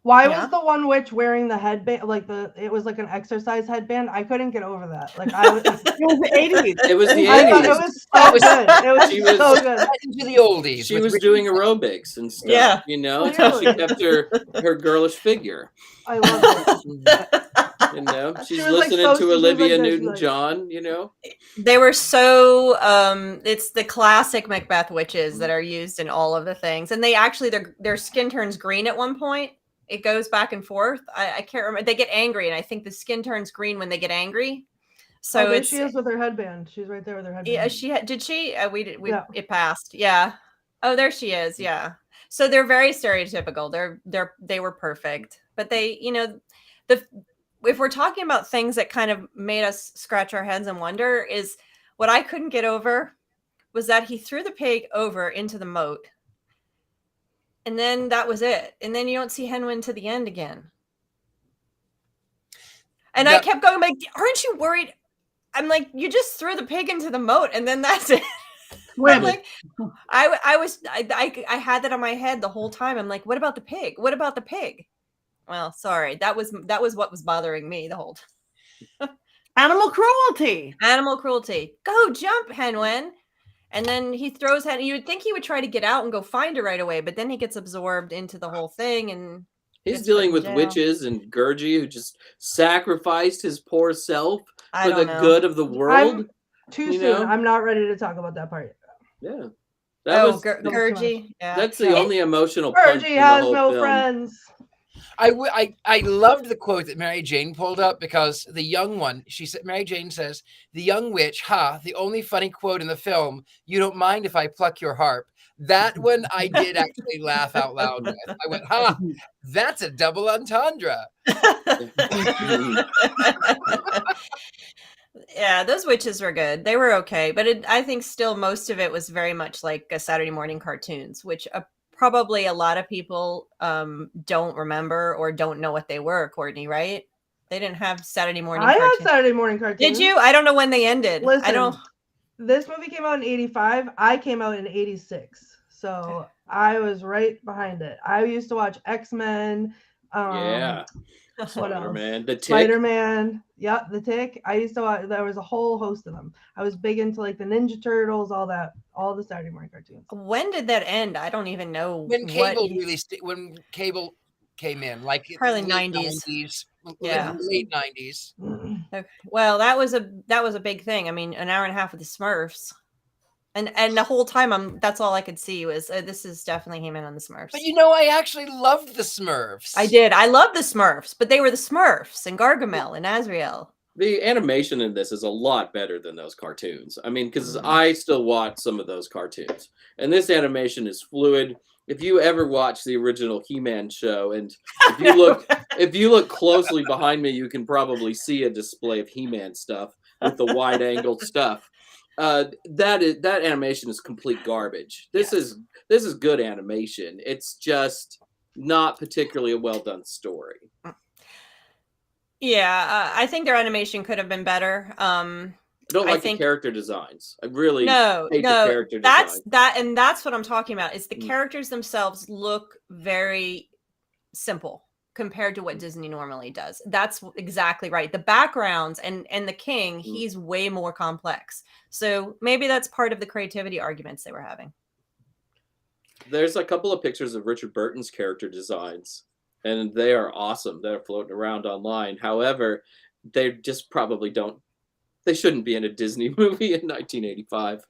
Why was the one witch wearing the headband? It was like an exercise headband. I couldn't get over that. It was the 80s.
It was the 80s.
I thought it was so good. It was so good.
Into the oldies.
She was doing aerobics and stuff. Yeah. Until she kept her girlish figure.
I love it.
You know, she's
was, like,
listening
so-
to
she was, like,
Olivia
this, like-
Newton-John. You know,
They were so it's the classic Macbeth witches that are used in all of the things, and they actually their skin turns green at one point. It goes back and forth. I can't remember. They get angry, and I think the skin turns green when they get angry. So
there
it's
she is with her headband. She's right there with her headband.
yeah. Did she? We
Yeah.
it passed. Yeah. Oh, there she is. Yeah. So they're very stereotypical. They were perfect, but they, you know, if we're talking about things that kind of made us scratch our heads and wonder, is what I couldn't get over was that he threw the pig over into the moat, and then that was it. And then you don't see Henwin to the end again. And I kept going like, aren't you worried? I'm like, you just threw the pig into the moat, and then that's it. I'm like, I had that on my head the whole time. I'm like, what about the pig? What about the pig? Well, sorry, that was what was bothering me the whole time.
Animal cruelty.
Animal cruelty. Go jump, Henwen. And then he throws Hen. You would think he would try to get out and go find her right away, but then he gets absorbed into the whole thing, and
he's dealing with witches and Gurgi, who just sacrificed his poor self for the good of the world.
Too soon. I'm not ready to talk about that part.
Yeah.
Gurgi. Yeah.
That's the only emotional punch
Gurgi
in the
has
whole
no
film.
friends.
I loved the quote that Mary Jane pulled up, because the young one, Mary Jane says, the young witch, the only funny quote in the film, you don't mind if I pluck your harp. That one I did actually laugh out loud with. I went, that's a double entendre.
Yeah, those witches were good. They were okay, but I think still most of it was very much like a Saturday morning cartoons, which probably a lot of people don't remember or don't know what they were, Courtney, right? They didn't have Saturday morning cartoons.
Had Saturday morning cartoons.
Did you? I don't know when they ended.
Listen,
I don't.
This movie came out in 85. I came out in 86. So I was right behind it. I used to watch X-Men.
Spider-Man, the Tick.
Spider-Man. Yep, the Tick. I used to watch, there was a whole host of them. I was big into like the Ninja Turtles, all that, all the Saturday morning cartoons.
When did that end? I don't even know.
When cable when cable came in, like
probably
late
90s.
Yeah, late 90s.
Okay. Well, that was a big thing. I mean, an hour and a half with the Smurfs. And the whole time that's all I could see was this is definitely He-Man on the Smurfs.
But you know, I actually loved the Smurfs.
I did. I loved the Smurfs, but they were the Smurfs and Gargamel and Azrael.
The animation in this is a lot better than those cartoons. I mean, because I still watch some of those cartoons, and this animation is fluid. If you ever watch the original He-Man show, and if you look closely behind me, you can probably see a display of He-Man stuff with the wide-angled stuff. That animation is complete garbage. This is good animation. It's just not particularly a well done story.
Yeah, I think their animation could have been better.
I don't like the character designs. I really hate the character designs.
That's what I'm talking about. Is the characters themselves look very simple compared to what Disney normally does. That's exactly right. The backgrounds and the king, he's way more complex. So maybe that's part of the creativity arguments they were having.
There's a couple of pictures of Richard Burton's character designs, and they are awesome. They're floating around online. However, they just probably don't. They shouldn't be in a Disney movie in 1985.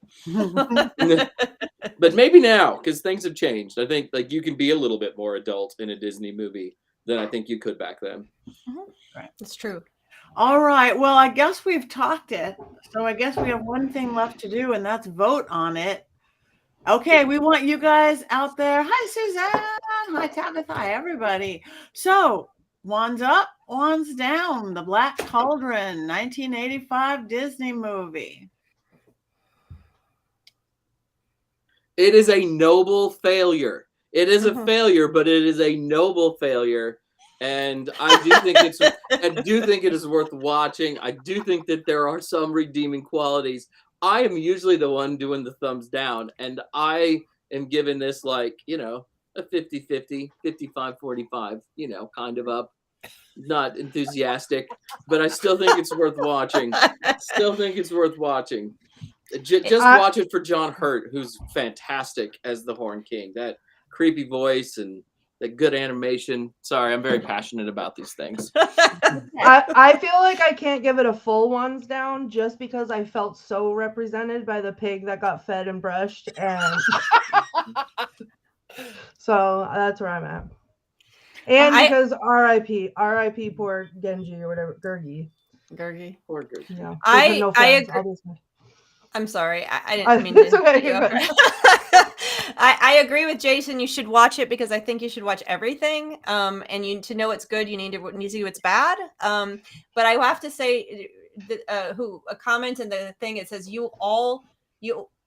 But maybe now, because things have changed. I think like you can be a little bit more adult in a Disney movie than I think you could back then.
Right, that's true.
All right. Well, I guess we've talked it. So I guess we have one thing left to do, and that's vote on it. Okay, we want you guys out there. Hi, Suzanne. Hi, Tabitha. Hi, everybody. So, wands up, wands down. The Black Cauldron, 1985 Disney movie.
It is a noble failure. It is a failure, but it is a noble failure. And I do think it is worth watching. I do think that there are some redeeming qualities. I am usually the one doing the thumbs down, and I am giving this like, a 50-50, 55-45, kind of up. Not enthusiastic, but I still think it's worth watching. Just watch it for John Hurt, who's fantastic as the Horn King. That creepy voice and that good animation. Sorry, I'm very passionate about these things.
I feel like I can't give it a full ones down just because I felt so represented by the pig that got fed and brushed, and so that's where I'm at. And because R.I.P. poor Genji or whatever, Gurgi.
Poor Gurgi.
Yeah,
I agree. I'm sorry, I didn't mean to.
Okay,
I agree with Jason. You should watch it because I think you should watch everything. And to know it's good, you need to see what's bad. But I have to say, a comment in the thing, it says you all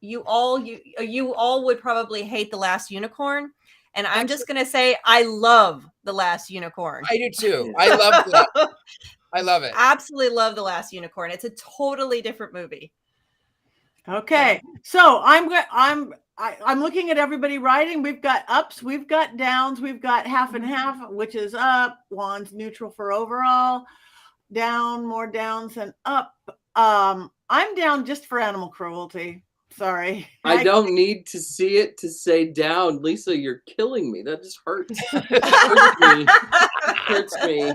would probably hate The Last Unicorn. And I'm just gonna say I love The Last Unicorn.
I do too. I love that. I love it.
Absolutely love The Last Unicorn. It's a totally different movie.
Okay, so I'm looking at everybody writing. We've got ups, we've got downs, we've got half and half, which is up. Juan's neutral for overall. Down, more downs than up. I'm down just for animal cruelty. Sorry.
I don't need to see it to say down. Lisa, you're killing me. That just hurts. Hurts me.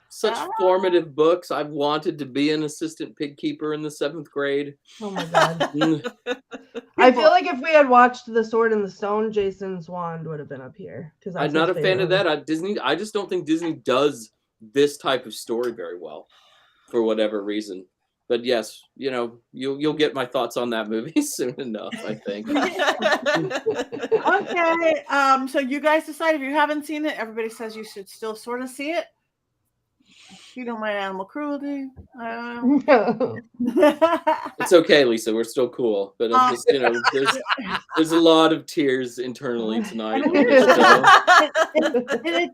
Such formative books. I've wanted to be an assistant pig keeper in the 7th grade.
Oh my god. I feel like if we had watched The Sword in the Stone, Jason's wand would have been up here. Because
I'm not a fan of that. I just don't think Disney does this type of story very well, for whatever reason. But yes, you'll get my thoughts on that movie soon enough, I think.
Okay. So you guys decide. If you haven't seen it, everybody says you should still sort of see it. You don't mind animal cruelty.
It's okay, Lisa. We're still cool. But I'm just, there's a lot of tears internally tonight.
And it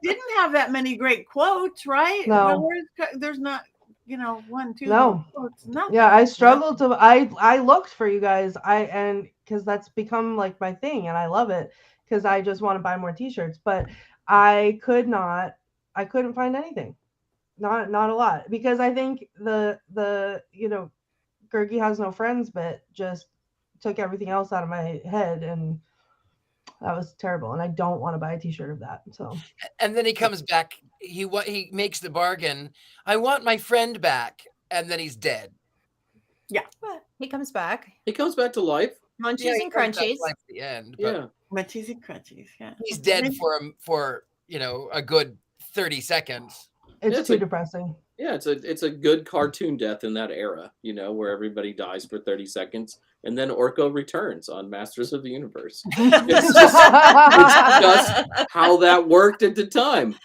didn't have that many great quotes, right?
No.
There's not, 1, 2
no
quotes. Nothing.
Yeah, I struggled to. I looked for you guys. Because that's become like my thing, and I love it because I just want to buy more T-shirts. But I couldn't find anything. Not a lot, because I think the Gurgi has no friends bit just took everything else out of my head, and that was terrible. And I don't want to buy a T-shirt of that. So.
And then he comes back. He makes the bargain. I want my friend back, and then he's dead.
Yeah, he comes back.
He comes back to life.
Munchies and crunchies.
At the end.
Yeah,
munchies and crunchies. Yeah,
he's dead for a good 30 seconds.
It's too depressing.
Yeah, it's a good cartoon death in that era, where everybody dies for 30 seconds, and then Orko returns on Masters of the Universe. It's just how that worked at the time.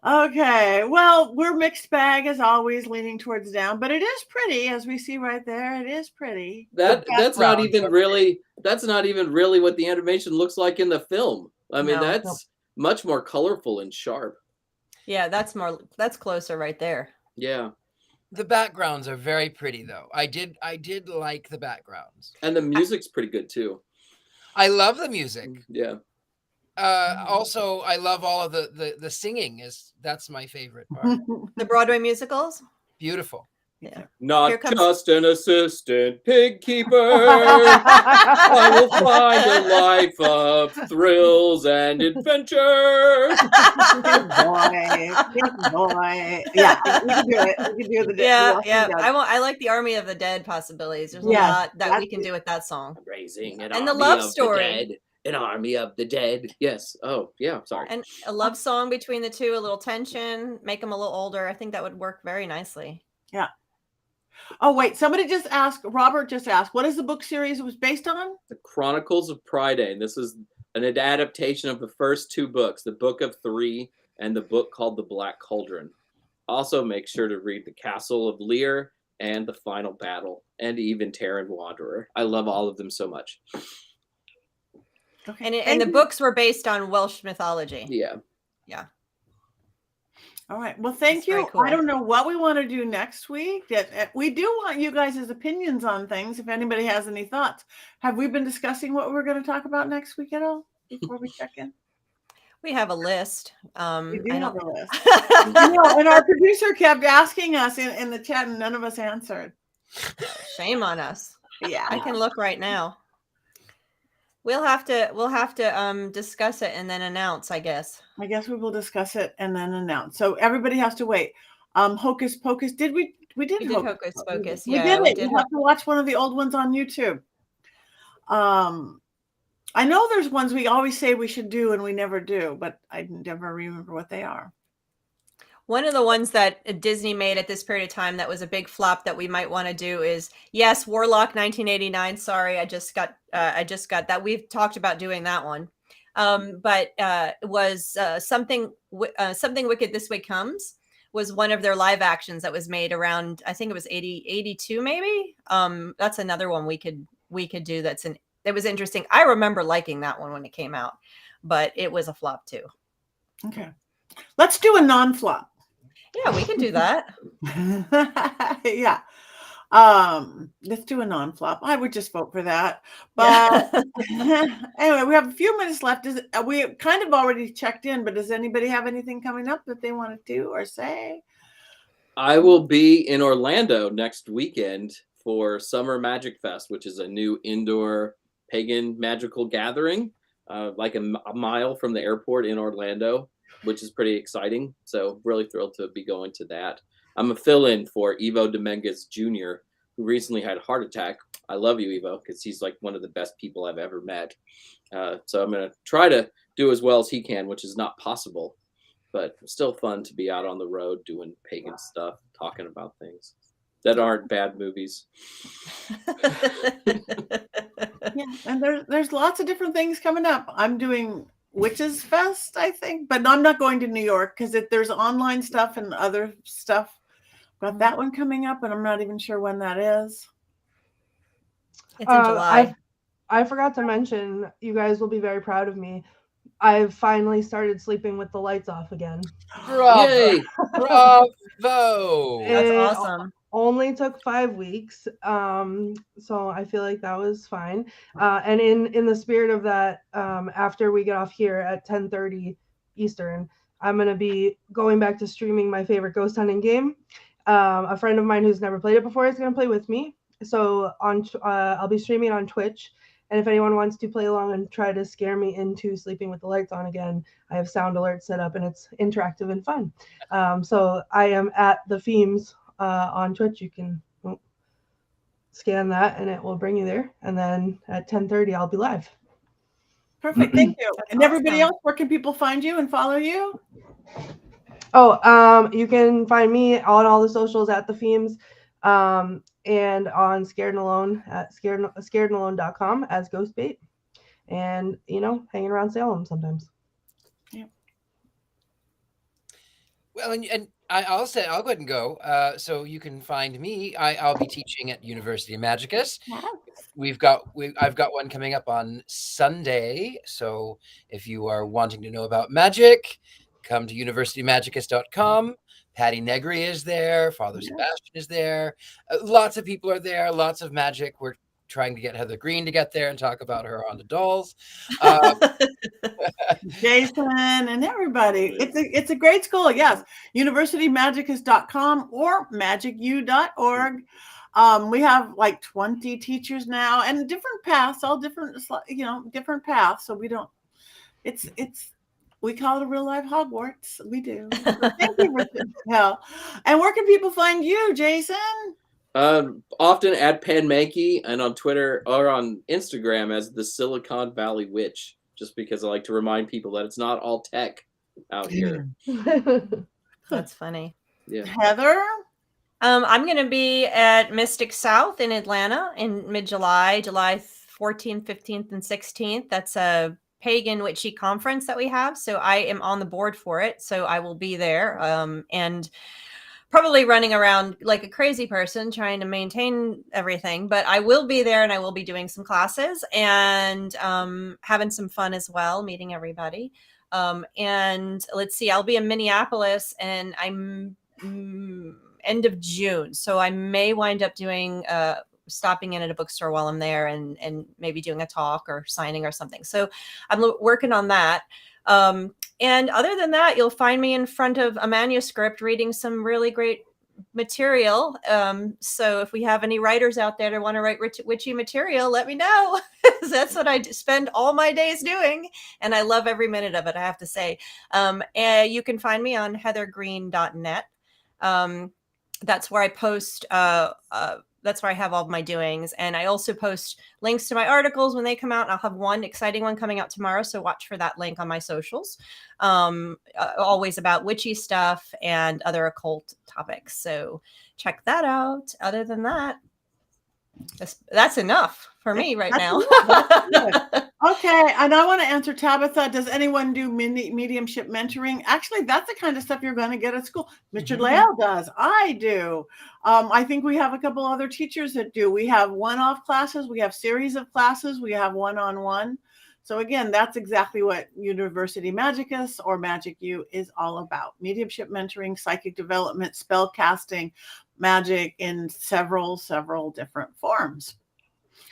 Okay, well, we're mixed bag as always, leaning towards down, but it is pretty, as we see right there. It is pretty.
That's not even really what the animation looks like in the film. I mean, that's much more colorful and sharp.
Yeah, that's closer right there.
Yeah.
The backgrounds are very pretty though. I did like the backgrounds.
And the music's pretty good too.
I love the music.
Yeah.
Also I love all of the singing that's my favorite part.
The Broadway musicals?
Beautiful.
Yeah.
Not just an assistant pig keeper. I will find a life of thrills and adventure.
Good boy. Yeah, we can do it. We can do the
yeah. I like the Army of the Dead possibilities. There's a lot that we can do with that song.
Raising an
and
army
the love
of
story.
The dead, an army of the dead. Yes. Oh, yeah. Sorry.
And a love song between the two, a little tension, make them a little older. I think that would work very nicely.
Yeah. Oh, wait. Somebody just asked, Robert just asked, what is the book series it was based on?
The Chronicles of Prydain. This is an adaptation of the first 2 books, the Book of 3 and the book called The Black Cauldron. Also, make sure to read The Castle of Lear and The Final Battle, and even Terran Wanderer. I love all of them so much.
Okay.
And the books were based on Welsh mythology.
Yeah.
Yeah.
All right. Well, thank you. Cool. I don't know what we want to do next week. We do want you guys' opinions on things. If anybody has any thoughts, have we been discussing what we're going to talk about next week at all before we check in?
We have a list.
We do have a list. And our producer kept asking us in the chat, and none of us answered.
Shame on us.
Yeah.
I can look right now. We'll have to discuss it and then announce, I guess.
I guess we will discuss it and then announce. So everybody has to wait. Hocus Pocus. We did
We did Hocus Pocus.
We
Yeah,
did it. You have to watch one of the old ones on YouTube. I know there's ones we always say we should do and we never do, but I never remember what they are.
One of the ones that Disney made at this period of time that was a big flop that we might want to do is, yes, Warlock 1989. Sorry, I just got that. We've talked about doing that one. But it was Something Wicked This Way Comes was one of their live actions that was made around, I think it was 82 maybe. That's another one we could do. It was interesting. I remember liking that one when it came out, but it was a flop too.
Okay. Let's do a non-flop.
Yeah, we can do that.
Yeah. Let's do a non-flop. I would just vote for that. But anyway, we have a few minutes left. We kind of already checked in, but does anybody have anything coming up that they want to do or say?
I will be in Orlando next weekend for Summer Magic Fest, which is a new indoor pagan magical gathering, like a mile from the airport in Orlando, which is pretty exciting. So really thrilled to be going to that. I'm a fill-in for Ivo Dominguez Jr., who recently had a heart attack. I love you, Ivo, because he's like one of the best people I've ever met. So I'm going to try to do as well as he can, which is not possible, but still fun to be out on the road doing pagan stuff, talking about things that aren't bad movies.
Yeah, and there's lots of different things coming up. I'm doing Witches Fest, I think, but I'm not going to New York because there's online stuff and other stuff. Got that one coming up, and I'm not even sure when that is.
It's in July.
I forgot to mention, you guys will be very proud of me. I've finally started sleeping with the lights off again.
Bravo!
Yay!
Bravo!
That's awesome.
Only took 5 weeks, so I feel like that was fine. And in the spirit of that, after we get off here at 10:30 Eastern, I'm gonna be going back to streaming my favorite ghost hunting game. A friend of mine who's never played it before is gonna play with me. So I'll be streaming on Twitch, and if anyone wants to play along and try to scare me into sleeping with the lights on again, I have sound alerts set up, and it's interactive and fun. So I am at the Themes. On Twitch, you can scan that and it will bring you there. And then at 10:30, I'll be live.
Perfect. Thank you.
That's
and everybody
awesome.
else, where can people find you and follow you?
Oh, you can find me on all the socials at the Themes, and on Scared and Alone at scaredandalone.com as Ghostbait, and hanging around Salem sometimes.
Yeah.
Well, and I'll go ahead and go. So you can find me. I'll be teaching at University of Magicus. I've got one coming up on Sunday. So if you are wanting to know about magic, come to universitymagicus.com. Patti Negri is there. Father Sebastian is there. Lots of people are there. Lots of magic. We're trying to get Heather Greene to get there and talk about her on the dolls.
Jason and everybody. It's a great school. Yes. universitymagicus.com or magicu.org. We have like 20 teachers now and different paths, all different, different paths. So we call it a real life Hogwarts. We do. So thank you, Richard. And where can people find you, Jason?
Often at Mankey and on Twitter or on Instagram as the Silicon Valley Witch, just because I like to remind people that it's not all tech out here.
That's funny.
Yeah.
Heather?
I'm going to be at Mystic South in Atlanta in mid-July, July 14th, 15th, and 16th. That's a pagan witchy conference that we have. So I am on the board for it. So I will be there. And probably running around like a crazy person trying to maintain everything, but I will be there and I will be doing some classes and having some fun as well, meeting everybody. And let's see, I'll be in Minneapolis and I'm end of June. So I may wind up doing stopping in at a bookstore while I'm there and maybe doing a talk or signing or something. So I'm working on that. And other than that, you'll find me in front of a manuscript reading some really great material. So if we have any writers out there that want to write witchy material, let me know. That's what I spend all my days doing, and I love every minute of it, I have to say. And you can find me on heathergreene.net. That's where I post. That's where I have all of my doings, and I also post links to my articles when they come out. I'll have one exciting one coming out tomorrow, so watch for that link on my socials. Always about witchy stuff and other occult topics, so check that out. Other than that, that's enough for me right now.
Okay, and I want to answer Tabitha. Does anyone do mediumship mentoring? Actually, that's the kind of stuff you're going to get at school. Richard-Lael does. I do. I think we have a couple other teachers that do. We have one-off classes. We have series of classes. We have one-on-one. So again, that's exactly what University Magicus or Magic U is all about. Mediumship mentoring, psychic development, spell casting, magic in several different forms.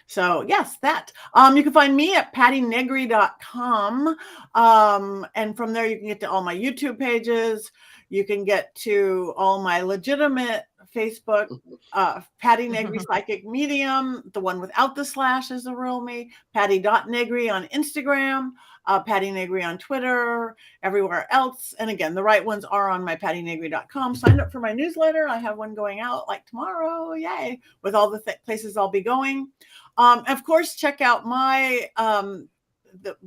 So yes, that. You can find me at pattinegri.com. And from there you can get to all my YouTube pages. You can get to all my legitimate Facebook, Patti Negri Psychic Medium. The one without the slash is the real me. Patti.Negri on Instagram. Patti Negri on Twitter, everywhere else. And again, the right ones are on my pattinegri.com. Sign up for my newsletter. I have one going out like tomorrow. Yay. With all the places I'll be going. Of course, check out my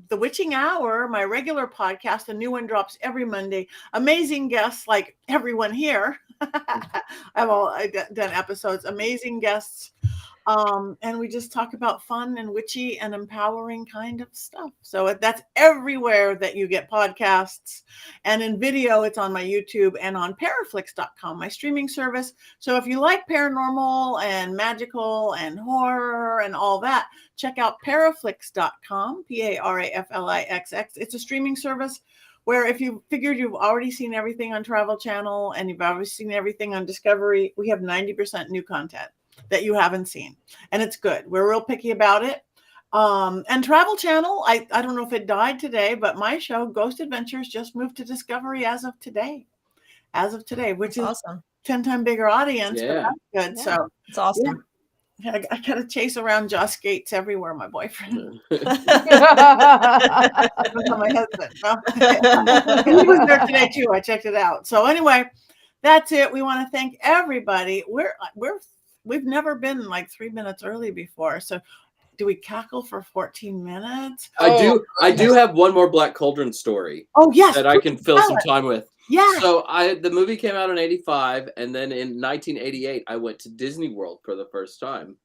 the Witching Hour, my regular podcast. A new one drops every Monday. Amazing guests like everyone here. I've done episodes. Amazing guests. And we just talk about fun and witchy and empowering kind of stuff. So that's everywhere that you get podcasts. And in video, it's on my YouTube and on paraflix.com, my streaming service. So if you like paranormal and magical and horror and all that, check out paraflix.com, Paraflix. It's a streaming service where if you figured you've already seen everything on Travel Channel and you've already seen everything on Discovery, we have 90% new content that you haven't seen, and it's good. We're real picky about it. And Travel Channel, I don't know if it died today, but my show Ghost Adventures just moved to Discovery as of today, which is awesome. 10 times bigger audience.
Yeah.
But that's good. Yeah. So
it's awesome.
Yeah. I gotta chase around Josh Gates everywhere, my boyfriend. My husband. He was there today too. I checked it out. So anyway, that's it. We want to thank everybody. We've never been like 3 minutes early before. So do we cackle for 14 minutes?
I do have one more Black Cauldron story.
Oh, yes.
That I can fill some time with.
Yeah.
So the movie came out in 85, and then in 1988, I went to Disney World for the first time.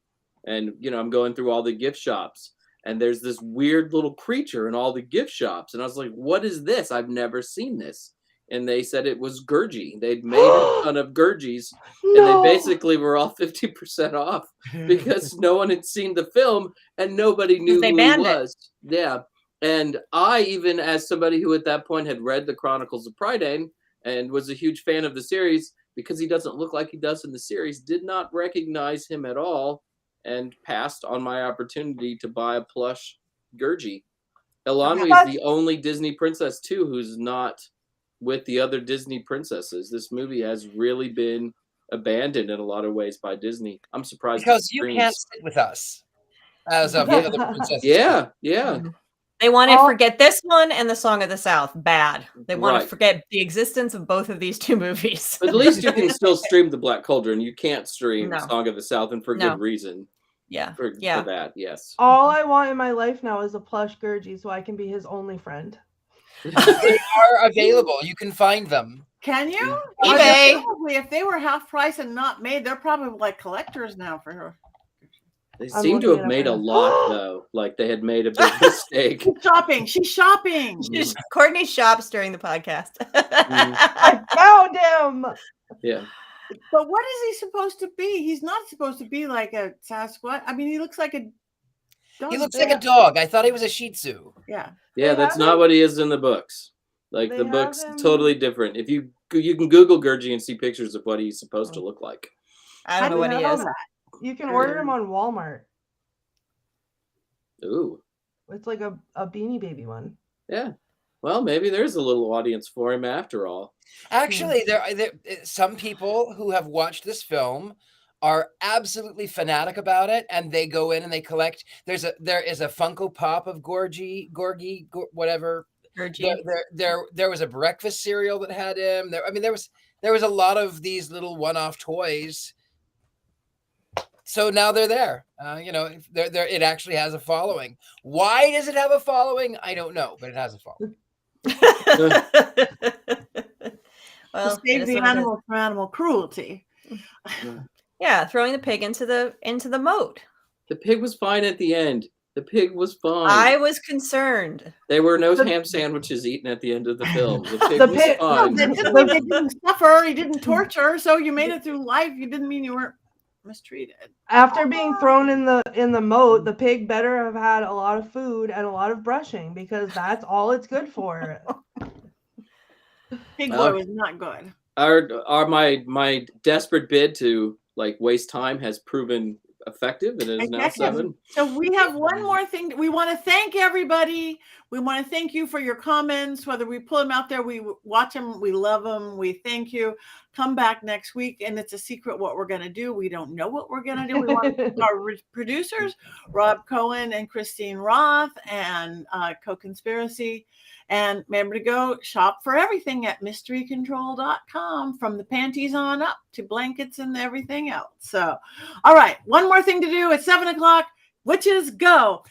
And, I'm going through all the gift shops, and there's this weird little creature in all the gift shops. And I was like, what is this? I've never seen this. And they said it was Gurgi. They'd made a ton of Gurgis, and they basically were all 50% off because no one had seen the film and nobody knew who he was. Yeah. And I, even as somebody who at that point had read the Chronicles of Prydain and was a huge fan of the series, because he doesn't look like he does in the series, did not recognize him at all and passed on my opportunity to buy a plush Gurgi. Elanwi is the only Disney princess, too, who's not with the other Disney princesses. This movie has really been abandoned in a lot of ways by Disney. I'm surprised
because you can't sit with us as of the other princesses.
Yeah.
They want to forget this one and the Song of the South. Bad. They want to forget the existence of both of these two movies.
But at least you can still stream the Black Cauldron. You can't stream Song of the South, and for good reason.
Yeah.
For that, yes.
All I want in my life now is a plush Gurgi so I can be his only friend.
They are available. You can find them.
Can you?
eBay.
Probably, if they were half price and not made, they're probably like collectors now for her.
They seem to have made a lot, though. Like they had made a big mistake.
She's shopping.
Courtney shops during the podcast.
I found him.
Yeah.
But what is he supposed to be? He's not supposed to be like a Sasquatch. I mean, he looks like a dog.
He looks like a dog. I thought he was a Shih Tzu.
Yeah.
Yeah, that's not what he is in the books. Like the book's totally different. If you can Google Gurgi and see pictures of what he's supposed to look like.
I don't know what he is.
You can order him on Walmart.
Ooh.
It's like a Beanie Baby one.
Yeah. Well, maybe there's a little audience for him after all.
Actually, there some people who have watched this film are absolutely fanatic about it, and they go in and they collect. There is a Funko Pop of Gorgie, whatever. There was a breakfast cereal that had him. There was a lot of these little one-off toys. So now they're there. It actually has a following. Why does it have a following? I don't know, but it has a following.
Well, to save the animal from animal cruelty.
Yeah, throwing the pig into the moat.
The pig was fine at the end. The pig was fine.
I was concerned.
There were no ham sandwiches eaten at the end of the film. The pig was fine.
No, they didn't suffer. He didn't torture. So you made it through life. You didn't mean you weren't mistreated.
After being thrown in the moat, the pig better have had a lot of food and a lot of brushing, because that's all it's good for.
Pig boy was not good.
My desperate bid to waste time has proven effective. It is now 7.
So we have one more thing. We want to thank everybody. We want to thank you for your comments, whether we pull them out there, we watch them, we love them, we thank you. Come back next week, and it's a secret what we're going to do. We don't know what we're going to do. We want to thank our producers, Rob Cohen and Christine Roth, and Co-Conspiracy. And remember to go shop for everything at mysterycontrol.com, from the panties on up to blankets and everything else. So, all right, one more thing to do at 7 o'clock. Witches go.